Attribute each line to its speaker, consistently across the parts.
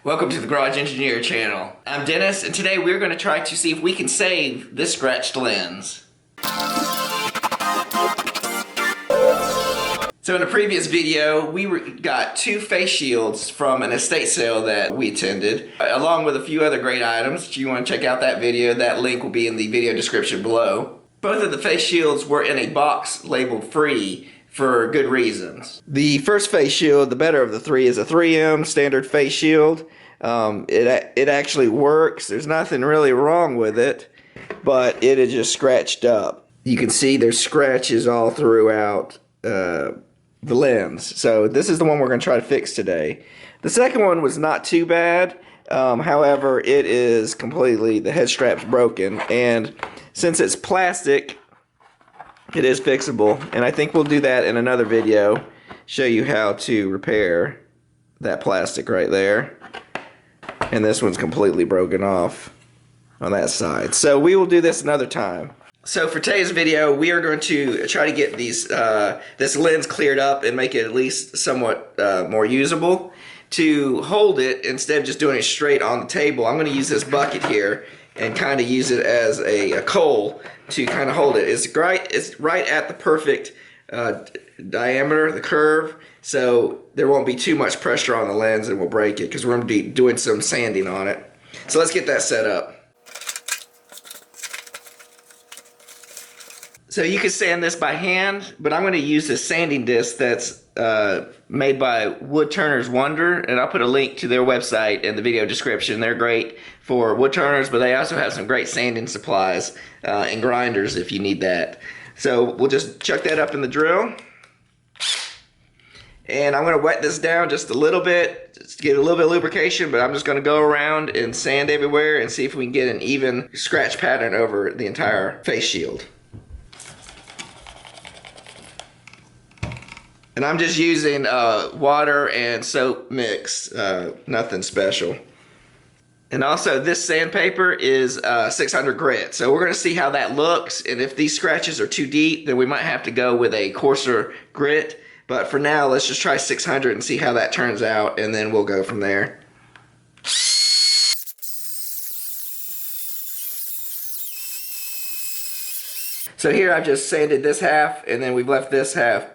Speaker 1: Welcome to the Garage Engineer channel. I'm Dennis, and today we're going to try to see if we can save this scratched lens. So in a previous video, we got 2 face shields from an estate sale that we attended, along with a few other great items. If you want to check out that video, that link will be in the video description below. Both of the face shields were in a box labeled free for good reasons. The first face shield, the better of the 3, is a 3M standard face shield. It actually works. There's nothing really wrong with it, but it is just scratched up. You can see there's scratches all throughout the lens. So this is the one we're going to try to fix today. The second one was not too bad. However, it is completely, the head strap's broken, and since it's plastic, it is fixable, and I think we'll do that in another video, show you how to repair that plastic right there. And this one's completely broken off on that side. So we will do this another time. So for today's video, we are going to try to get this lens cleared up and make it at least somewhat more usable. To hold it, instead of just doing it straight on the table, I'm going to use this bucket here and kind of use it as a coal to kind of hold it. It's right at the perfect diameter, the curve, so there won't be too much pressure on the lens and we'll break it because we're going to be doing some sanding on it. So let's get that set up. So you can sand this by hand, but I'm going to use this sanding disc that's made by Wood Turner's Wonder, and I'll put a link to their website in the video description. They're great for wood turners, but they also have some great sanding supplies and grinders if you need that. So we'll just chuck that up in the drill, and I'm going to wet this down just a little bit just to get a little bit of lubrication, but I'm just going to go around and sand everywhere and see if we can get an even scratch pattern over the entire face shield. And I'm just using water and soap mix, nothing special. And also this sandpaper is 600 grit, so we're going to see how that looks, and if these scratches are too deep then we might have to go with a coarser grit, but for now let's just try 600 and see how that turns out, and then we'll go from there. So here I've just sanded this half, and then we've left this half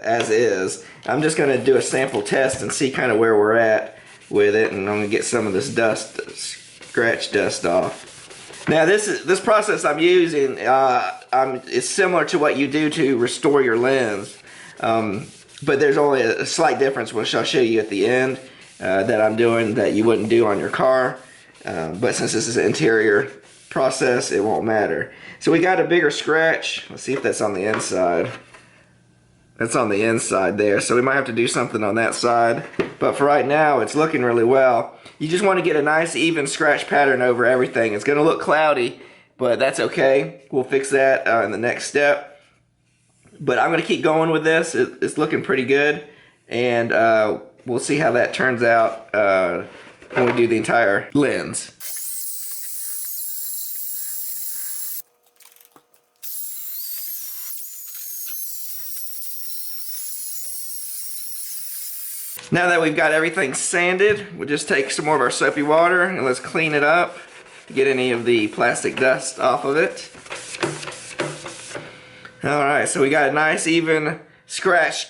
Speaker 1: as is. I'm just going to do a sample test and see kind of where we're at with it, and I'm going to get some of this dust, scratch dust off. Now this process I'm using is similar to what you do to restore your lens, but there's only a slight difference, which I'll show you at the end, that I'm doing that you wouldn't do on your car, but since this is an interior process it won't matter. So we got a bigger scratch. Let's see if that's on the inside. That's on the inside there, so we might have to do something on that side. But for right now, it's looking really well. You just want to get a nice even scratch pattern over everything. It's going to look cloudy, but that's okay. We'll fix that in the next step. But I'm going to keep going with this. It's looking pretty good, and we'll see how that turns out when we do the entire lens. Now that we've got everything sanded, we'll just take some more of our soapy water and let's clean it up to get any of the plastic dust off of it. Alright, so we got a nice even scratch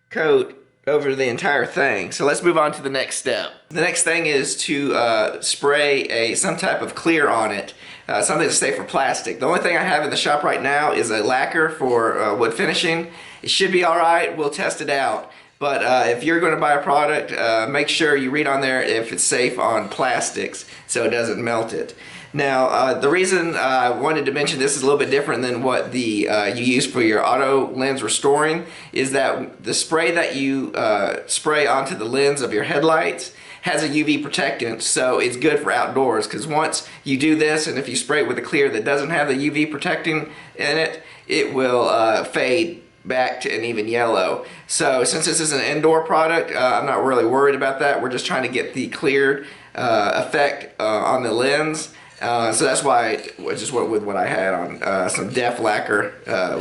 Speaker 1: coat over the entire thing. So let's move on to the next step. The next thing is to spray some type of clear on it, something to stay for plastic. The only thing I have in the shop right now is a lacquer for wood finishing. It should be alright, we'll test it out. But if you're going to buy a product, make sure you read on there if it's safe on plastics so it doesn't melt it. Now, the reason I wanted to mention this is a little bit different than what you use for your auto lens restoring, is that the spray that you spray onto the lens of your headlights has a UV protectant, so it's good for outdoors, because once you do this and if you spray it with a clear that doesn't have the UV protecting in it, it will fade back to an even yellow. So since this is an indoor product, I'm not really worried about that. We're just trying to get the cleared effect on the lens. So that's why I just went with what I had on, some Def lacquer,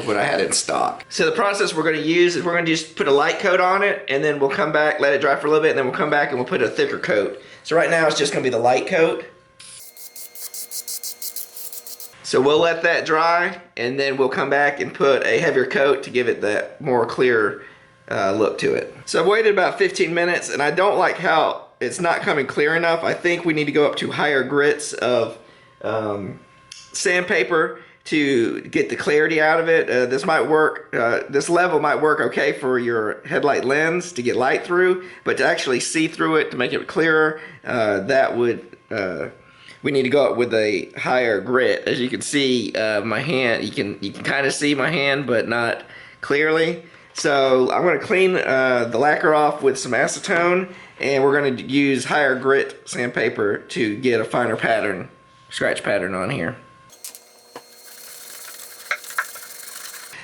Speaker 1: what I had in stock. So the process we're going to use is we're going to just put a light coat on it, and then we'll come back, let it dry for a little bit, and then we'll come back and we'll put a thicker coat So right now it's just going to be the light coat. So we'll let that dry, and then we'll come back and put a heavier coat to give it that more clear look to it. So I've waited about 15 minutes, and I don't like how it's not coming clear enough. I think we need to go up to higher grits of sandpaper to get the clarity out of it. This might work, this level might work okay for your headlight lens to get light through, but to actually see through it, to make it clearer, that would, we need to go up with a higher grit. As you can see, my hand, you can kind of see my hand, but not clearly. So I'm going to clean the lacquer off with some acetone, and we're going to use higher grit sandpaper to get a finer pattern, scratch pattern on here.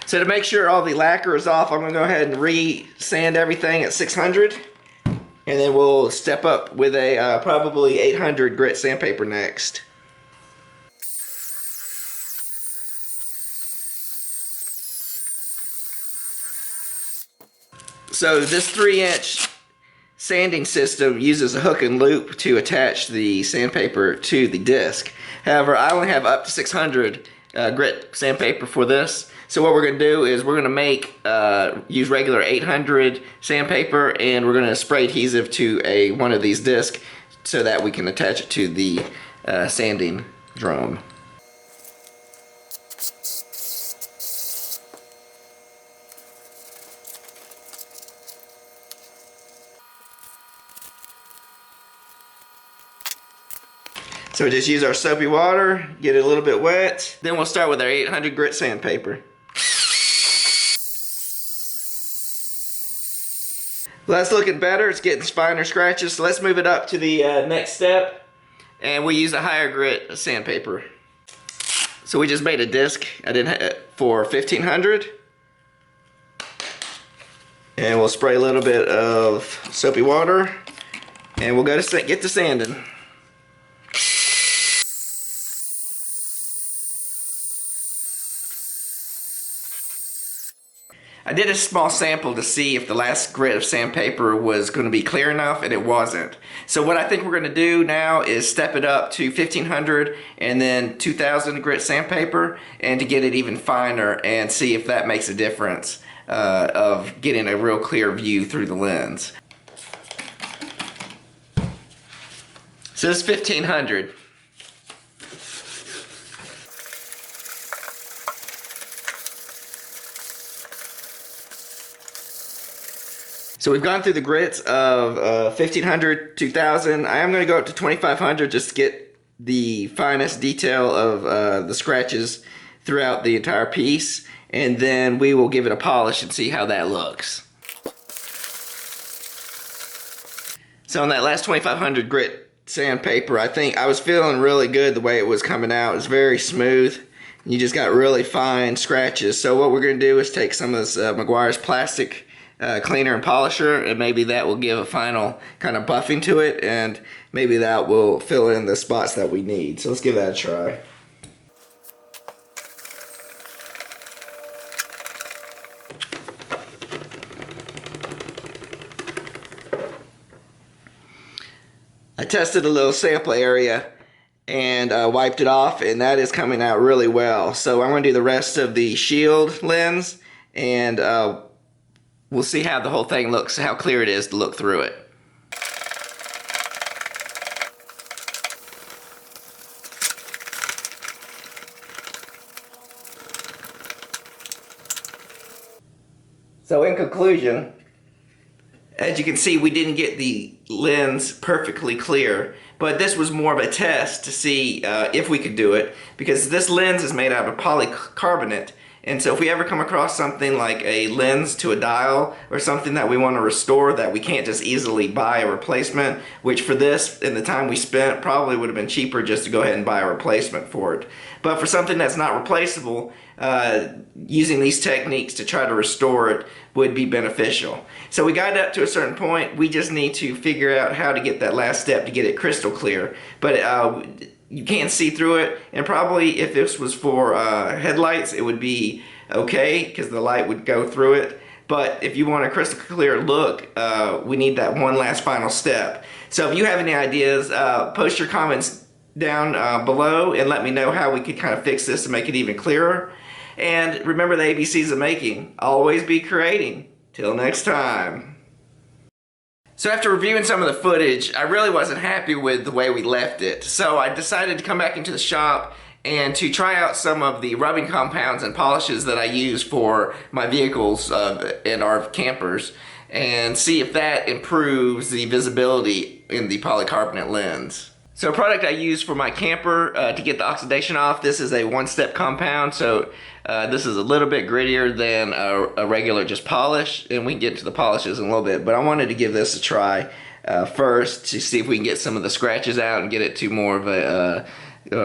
Speaker 1: So to make sure all the lacquer is off, I'm going to go ahead and re-sand everything at 600. And then we'll step up with a probably 800 grit sandpaper next. So this 3-inch sanding system uses a hook and loop to attach the sandpaper to the disc. However, I only have up to 600 grit sandpaper for this. So what we're going to do is we're going to use regular 800 sandpaper, and we're going to spray adhesive to one of these discs so that we can attach it to the sanding drum. So we just use our soapy water, get it a little bit wet. Then we'll start with our 800 grit sandpaper. Well, that's looking better. It's getting finer scratches. So let's move it up to the next step. And we use a higher grit sandpaper. So we just made a disc for 1500. And we'll spray a little bit of soapy water. And we'll go to get to sanding. I did a small sample to see if the last grit of sandpaper was going to be clear enough, and it wasn't. So what I think we're going to do now is step it up to 1500 and then 2000 grit sandpaper, and to get it even finer and see if that makes a difference of getting a real clear view through the lens. So this is 1500. So we've gone through the grits of 1500, 2000. I am going to go up to 2500 just to get the finest detail of the scratches throughout the entire piece. And then we will give it a polish and see how that looks. So on that last 2500 grit sandpaper, I think I was feeling really good the way it was coming out. It's very smooth. You just got really fine scratches. So what we're going to do is take some of this Meguiar's plastic cleaner and polisher, and maybe that will give a final kind of buffing to it, and maybe that will fill in the spots that we need. So let's give that a try. I tested a little sample area and wiped it off, and that is coming out really well. So I'm going to do the rest of the shield lens, and we'll see how the whole thing looks, how clear it is to look through it. So in conclusion, as you can see, we didn't get the lens perfectly clear, but this was more of a test to see if we could do it, because this lens is made out of polycarbonate. And so if we ever come across something like a lens to a dial or something that we want to restore that we can't just easily buy a replacement, which for this, in the time we spent, probably would have been cheaper just to go ahead and buy a replacement for it. But for something that's not replaceable, using these techniques to try to restore it would be beneficial. So we got up to a certain point. We just need to figure out how to get that last step to get it crystal clear. But you can't see through it, and probably if this was for headlights, it would be okay because the light would go through it. But if you want a crystal clear look, we need that one last final step. So if you have any ideas, post your comments down below and let me know how we could kind of fix this to make it even clearer. And remember the ABCs of making. Always be creating. Till next time. So after reviewing some of the footage, I really wasn't happy with the way we left it. So I decided to come back into the shop and to try out some of the rubbing compounds and polishes that I use for my vehicles and our campers, and see if that improves the visibility in the polycarbonate lens. So a product I use for my camper to get the oxidation off, this is a one-step compound, so this is a little bit grittier than a regular just polish, and we can get to the polishes in a little bit, but I wanted to give this a try first to see if we can get some of the scratches out and get it to more of a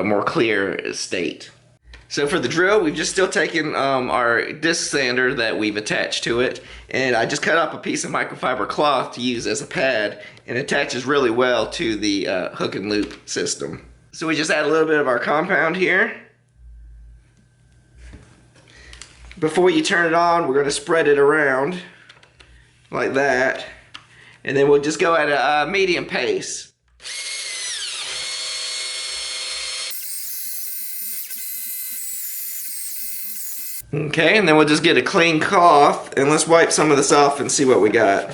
Speaker 1: more clear state. So for the drill, we've just still taken our disc sander that we've attached to it, and I just cut up a piece of microfiber cloth to use as a pad, and it attaches really well to the hook and loop system. So we just add a little bit of our compound here. Before you turn it on, we're going to spread it around like that, and then we'll just go at a medium pace. Okay, and then we'll just get a clean cloth and let's wipe some of this off and see what we got.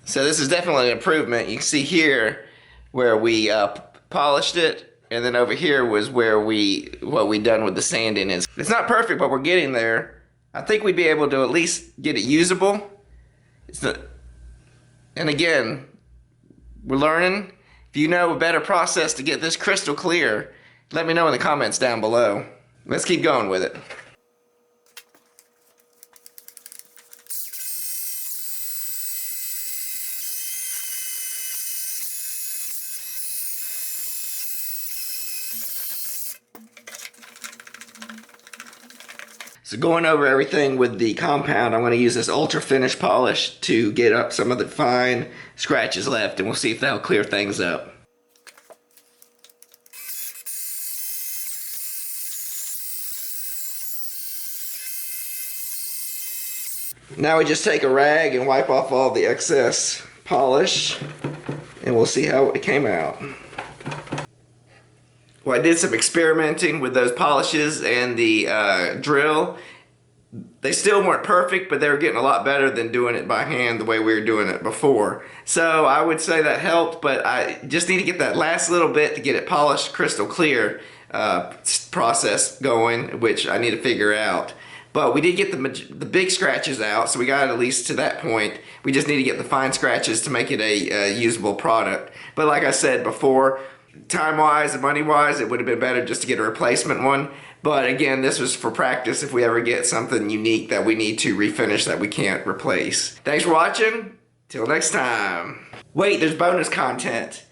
Speaker 1: So this is definitely an improvement. You can see here where we polished it, and then over here was where what we done with the sanding is. It's not perfect, but we're getting there. I think we'd be able to at least get it usable. And again, we're learning. If you know a better process to get this crystal clear, let me know in the comments down below. Let's keep going with it. So going over everything with the compound, I'm going to use this ultra finish polish to get up some of the fine scratches left, and we'll see if that'll clear things up. Now we just take a rag and wipe off all the excess polish, and we'll see how it came out. Well, I did some experimenting with those polishes and the drill. They still weren't perfect, but they were getting a lot better than doing it by hand the way we were doing it before. So I would say that helped, but I just need to get that last little bit to get it polished crystal clear process going, which I need to figure out. But we did get the big scratches out, so we got at least to that point. We just need to get the fine scratches to make it a usable product. But like I said before, time-wise and money-wise, it would have been better just to get a replacement one. But again, this was for practice if we ever get something unique that we need to refinish that we can't replace. Thanks for watching. Till next time. Wait, there's bonus content.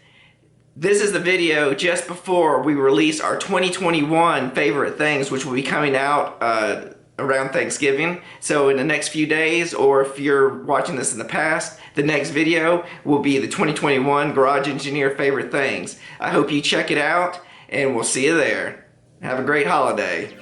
Speaker 1: This is the video just before we release our 2021 favorite things, which will be coming out around Thanksgiving. So in the next few days, or if you're watching this in the past, the next video will be the 2021 Garage Engineer favorite things. I hope you check it out, and we'll see you there. Have a great holiday.